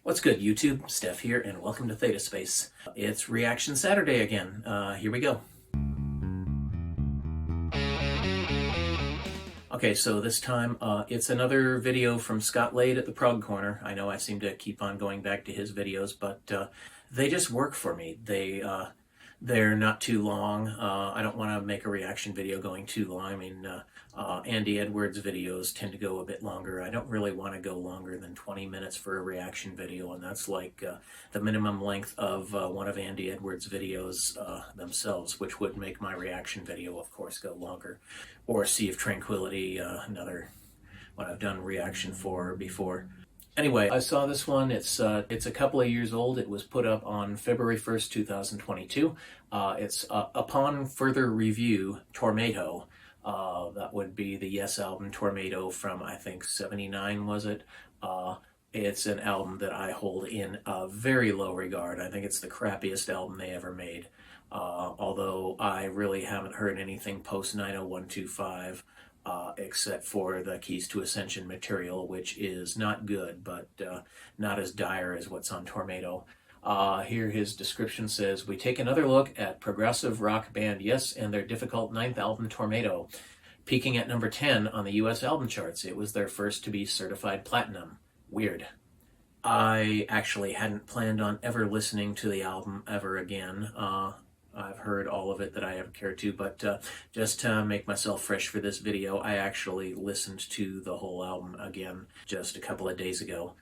What's good, YouTube? Steph here, and welcome to Theta Space. It's Reaction Saturday again. Here we go. Okay, so this time it's another video from Scot Lade at the Prog Corner. I know I seem to keep on going back to his videos, but they just work for me. They're not too long. I don't want to make a reaction video going too long. I mean, Andy Edwards' videos tend to go a bit longer. I don't really want to go longer than 20 minutes for a reaction video, and that's like the minimum length of one of Andy Edwards' videos themselves, which would make my reaction video, of course, go longer. Or Sea of Tranquility, another one I've done reaction for before. Anyway, I saw this one. It's a couple of years old. It was put up on February 1st, 2022. It's upon further review, Tormato. That would be the Yes album, Tormato, from I think 79, was it? It's an album that I hold in very low regard. I think it's the crappiest album they ever made. Although I really haven't heard anything post 90125. Except for the Keys to Ascension material, which is not good, but not as dire as what's on Tormato. Here his description says, "We take another look at progressive rock band Yes and their difficult 9th album, Tormato. Peaking at number 10 on the US album charts. It was their first to be certified platinum. Weird." I actually hadn't planned on ever listening to the album ever again. I've heard all of it that I ever cared to, but just to make myself fresh for this video, I actually listened to the whole album again just a couple of days ago.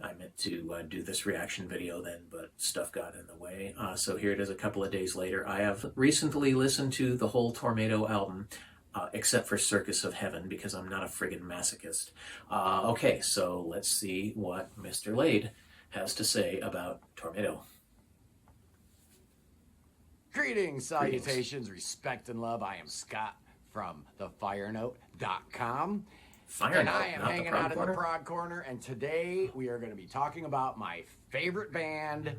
I meant to do this reaction video then, but stuff got in the way. So here it is a couple of days later. I have recently listened to the whole Tormato album, except for Circus of Heaven, because I'm not a friggin' masochist. Okay, so let's see what Mr. Lade has to say about Tormato. Greetings, salutations, respect, and love. I am Scott from thefirenote.com. And I am hanging out in the Prog Corner, and today we are going to be talking about my favorite band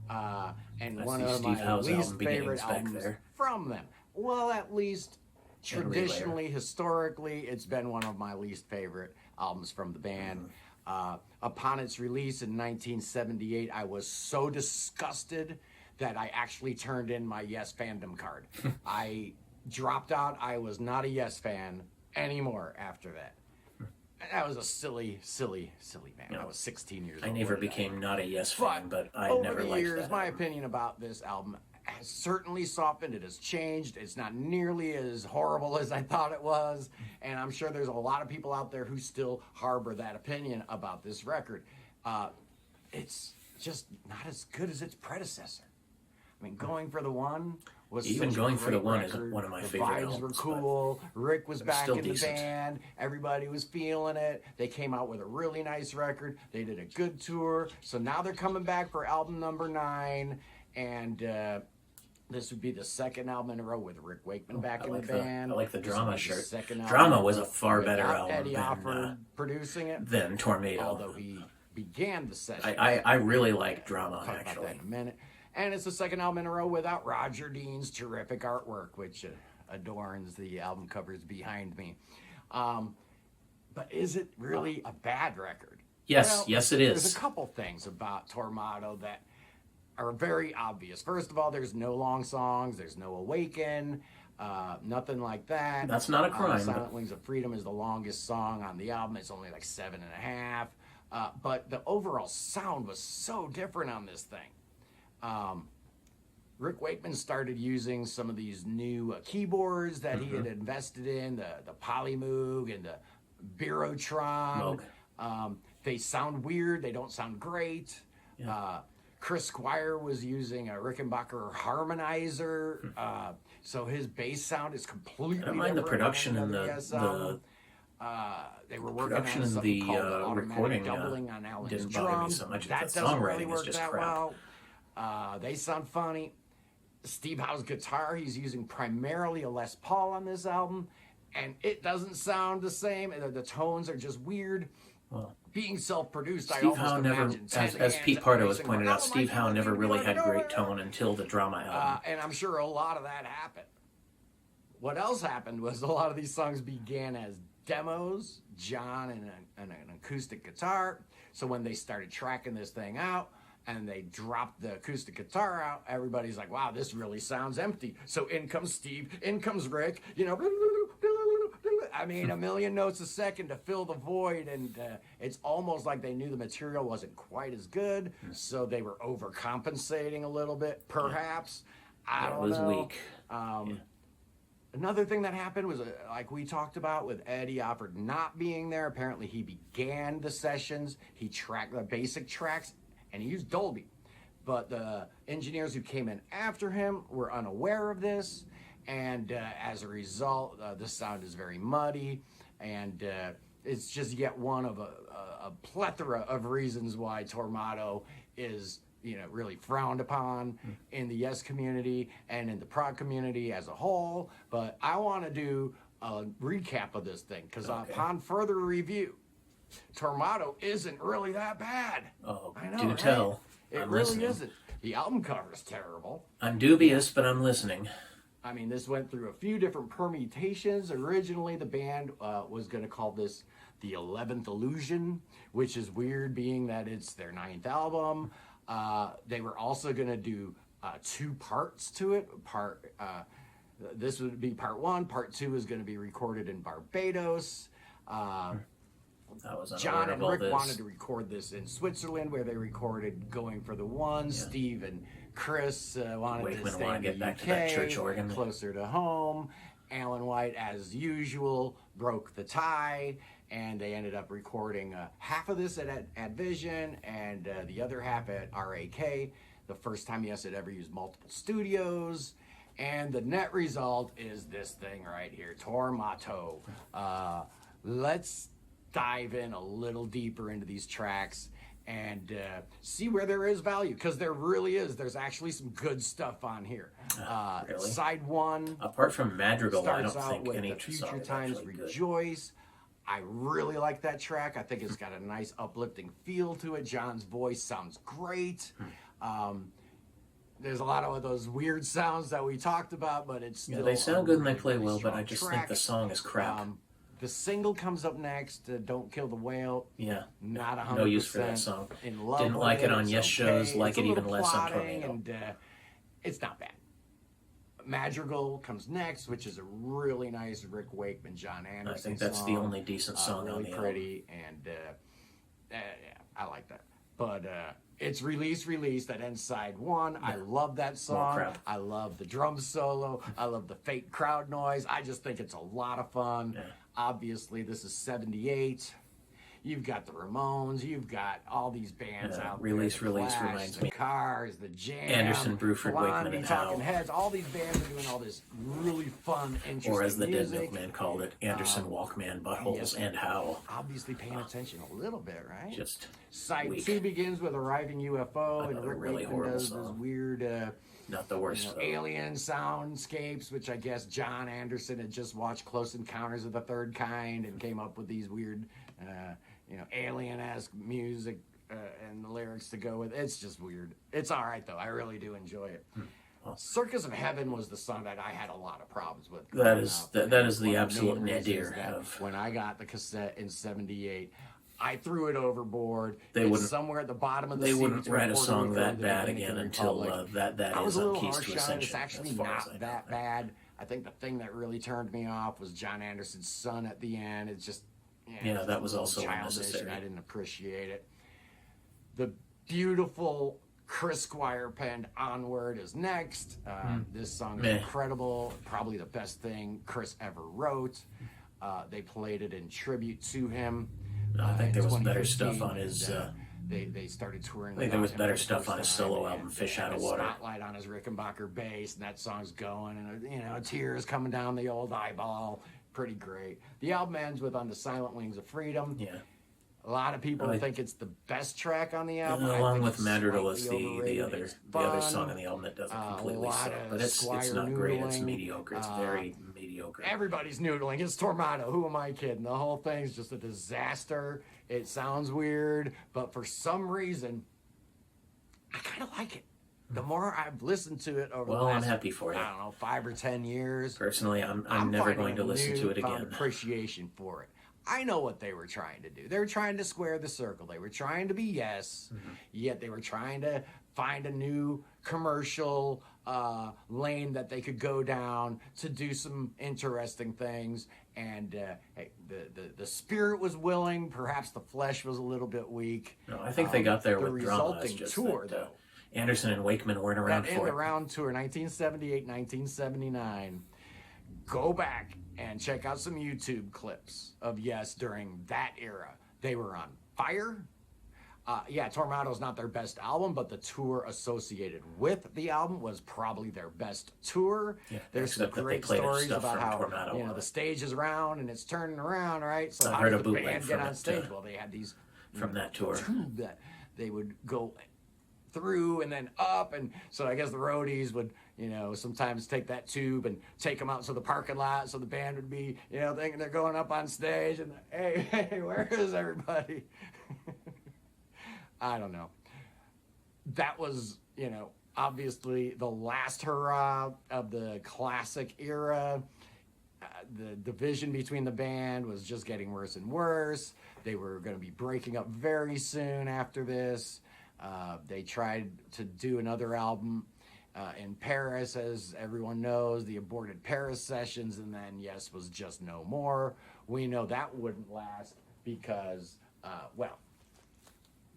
and one of my least favorite albums from them. Well, at least traditionally, historically, it's been one of my least favorite albums from the band. Upon its release in 1978, I was so disgusted that I actually turned in my Yes fandom card. I dropped out. I was not a Yes fan anymore after that. That was a silly band. I was 16 years old. I never became not a Yes fan, but I never liked that. Over the years, my opinion about this album has certainly softened. It has changed. It's not nearly as horrible as I thought it was. And I'm sure there's a lot of people out there who still harbor that opinion about this record. It's just not as good as its predecessor. I mean, Going for the One was even Going for the One is one of my favorite albums. The vibes were cool. Rick was back in the band. Everybody was feeling it. They came out with a really nice record. They did a good tour. So now they're coming back for album number 9, and this would be the second album in a row with Rick Wakeman back in the band. I like the Drama shirt. Drama was a far better album than Tormato. Although he began the session. I really like Drama, actually. Talk about that in a minute. And it's the second album in a row without Roger Dean's terrific artwork, which adorns the album covers behind me. But is it really a bad record? Yes, well, yes it is. There's a couple things about Tormato that are very obvious. First of all, there's no long songs. There's no Awaken. Nothing like that. That's not a crime. Silent Wings of Freedom is the longest song on the album. It's only like 7.5. But the overall sound was so different on this thing. Rick Wakeman started using some of these new keyboards that he had invested in, the Polymoog and the Birotron. They sound weird. They don't sound great. Yeah. Chris Squire was using a Rickenbacker harmonizer, so his bass sound is completely different. I don't mind the production and they were working on something called automatic doubling on Alan's drums. So much. That doesn't really work that well. They sound funny. Steve Howe's guitar, he's using primarily a Les Paul on this album, and it doesn't sound the same. The tones are just weird. Well, being self-produced, Steve Howe never, as Pete Pardo has pointed out, Steve Howe never really had great tone until the Drama album. And I'm sure a lot of that happened. What else happened was a lot of these songs began as demos, John and an acoustic guitar, So when they started tracking this thing out and they dropped the acoustic guitar out, everybody's like, wow, this really sounds empty. So in comes Steve, in comes Rick, you know, I mean, a million notes a second to fill the void, and it's almost like they knew the material wasn't quite as good, so they were overcompensating a little bit, perhaps. I don't know. It was weak. Another thing that happened was, like we talked about with Eddie Offord not being there, apparently he began the sessions, he tracked the basic tracks, and he used Dolby. But the engineers who came in after him were unaware of this, and as a result, the sound is very muddy, and it's just yet one of a plethora of reasons why Tormato is, you know, really frowned upon in the Yes community and in the Prog community as a whole. But I want to do a recap of this thing, because upon further review, Tormato isn't really that bad. Oh, I know, do tell. It really isn't. The album cover is terrible. I'm dubious, but I'm listening. I mean, this went through a few different permutations. Originally, the band was going to call this the 11th Illusion, which is weird, being that it's their 9th album. They were also going to do 2 parts to it. This would be part 1. Part 2 is going to be recorded in Barbados. John and Rick wanted to record this in Switzerland, where they recorded Going for the One. Yeah. Steve and Chris wanted to stay in the UK, to that church organ, closer to home. Alan White, as usual, broke the tie, and they ended up recording half of this at Vision and the other half at RAK. The first time Yes had ever used multiple studios. And the net result is this thing right here, Tormato. Let's dive in a little deeper into these tracks and see where there is value, because there really is. There's actually some good stuff on here. Really? Side 1, apart from Madrigal, I don't starts out think with any The Future Times Rejoice. Good. I really like that track. I think it's got a nice uplifting feel to it. John's voice sounds great. There's a lot of those weird sounds that we talked about, but it's still they sound good and they play well, but I just think the song is crap. The single comes up next, Don't Kill the Whale. Yeah. Not 100% no use for that song. In love Didn't like it on Yes shows, like it even less on plotting, Tormato. And it's not bad. Madrigal comes next, which is a really nice Rick Wakeman, John Anderson I think that's song. the only decent song really on the pretty, album. And I like that. But it's Release that ends side 1. Yeah. I love that song. I love the drum solo. I love the fake crowd noise. I just think it's a lot of fun. Yeah. Obviously, this is 78. You've got the Ramones. You've got all these bands out there. Release Clash, reminds the me. Cars, the Jam, Anderson, Bruford, Wakeman, and Howe. Talking Heads. All these bands are doing all this really fun, interesting Or as the music. Dead Milkman called it, Anderson, Walkman, Buttholes, and Howe. Obviously paying attention a little bit, right? Just Side 2 begins with Arriving UFO, and Rick really Wakeman does song. This weird... not the worst. Alien soundscapes, which I guess John Anderson had just watched Close Encounters of the Third Kind and came up with these weird, alien-esque music and the lyrics to go with. It's just weird. It's all right, though. I really do enjoy it. Well, Circus of Heaven was the song that I had a lot of problems with. That is the absolute nadir of... When I got the cassette in 78... I threw it overboard. They wouldn't, somewhere at the bottom of the They wouldn't write a song that bad again until that is on Keys to Ascension. It's actually not that bad. I think the thing that really turned me off was John Anderson's son at the end. It's just that was also childish, unnecessary. and I didn't appreciate it. The beautiful Chris Squire penned Onward is next. This song is incredible. Probably the best thing Chris ever wrote. They played it in tribute to him. I think there was better stuff on his... They started touring. I think there was better stuff on his solo album, Fish Out of Water. Spotlight on his Rickenbacker bass, and that song's going, and tears coming down the old eyeball. Pretty great. The album ends with On the Silent Wings of Freedom. Yeah. A lot of people think it's the best track on the album. Along with Madrigal is the other song on the album that doesn't completely suck. But it's not great. It's mediocre. It's very mediocre. Everybody's noodling. It's Tormato. Who am I kidding? The whole thing's just a disaster. It sounds weird, but for some reason, I kind of like it. The more I've listened to it over the last, I'm happy for you. I don't know, 5 or 10 years. Personally, I'm never going to listen to it again. Appreciation for it. I know what they were trying to do. They were trying to square the circle. They were trying to be Yes, yet they were trying to find a new commercial lane that they could go down to do some interesting things. And hey, the spirit was willing. Perhaps the flesh was a little bit weak. No, I think they got there with drama. The resulting tour, though. Anderson and Wakeman weren't around for it. The round tour, 1978, 1979. Go back and check out some YouTube clips of Yes during that era. They were on fire. Yeah, Tormato's not their best album, but the tour associated with the album was probably their best tour. Yeah, there's some great stories about how Tormato, the stage is round and it's turning around, right? So how did the band get on stage? Well, they had these from that tour tube that they would go through and then up, and so I guess the roadies would sometimes take that tube and take them out to the parking lot, so the band would be thinking they're going up on stage, and hey, where is everybody? I don't know. That was obviously the last hurrah of the classic era. The division between the band was just getting worse and worse. They were going to be breaking up very soon after this. They tried to do another album in Paris, as everyone knows, the aborted Paris sessions, and then Yes was just no more. We know that wouldn't last because,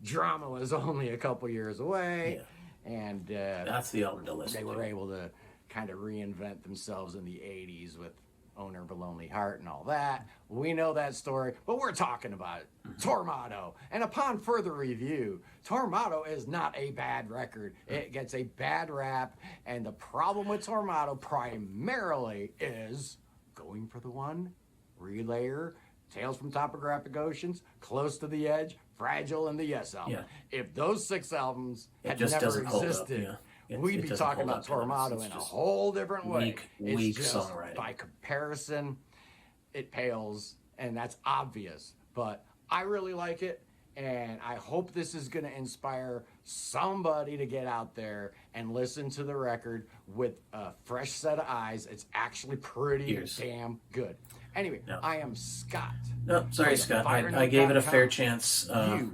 drama was only a couple years away, and that's the album to listen to. They were able to kind of reinvent themselves in the 80s with Owner of a Lonely Heart and all that. We know that story, but we're talking about it. Tormato. And upon further review, Tormato is not a bad record. It gets a bad rap, and the problem with Tormato primarily is Going for the One, Relayer, Tales from Topographic Oceans, Close to the Edge, Fragile, and the Yes album. If those 6 albums had never existed, we'd be talking about Tormato in a whole different way. Weak songwriting. By comparison, it pales, and that's obvious. But I really like it, and I hope this is going to inspire somebody to get out there and listen to the record with a fresh set of eyes. It's actually pretty damn good. Anyway, I am Scott. No, sorry, Scott. I gave it a fair chance a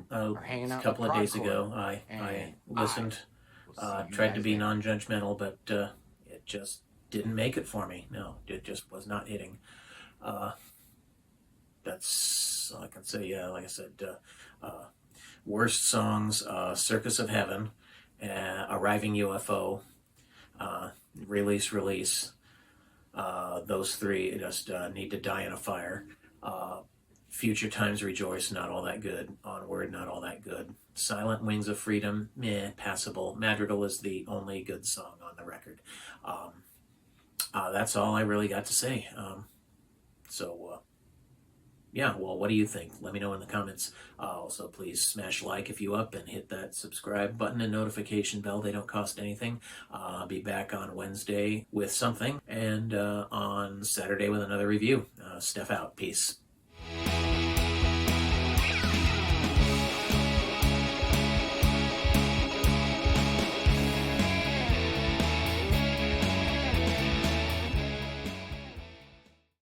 couple of days ago. I listened. Tried to be non-judgmental, but it just didn't make it for me. No, it just was not hitting. That's all I can say. Yeah, like I said, worst songs, Circus of Heaven, Arriving UFO, Release. Those 3 just need to die in a fire. Future Times Rejoice, not all that good. Onward, not all that good. Silent Wings of Freedom, meh, passable. Madrigal is the only good song on the record. That's all I really got to say. What do you think? Let me know in the comments. Also, please smash like if you up and hit that subscribe button and notification bell. They don't cost anything. I'll be back on Wednesday with something, and on Saturday with another review. Steph out. Peace.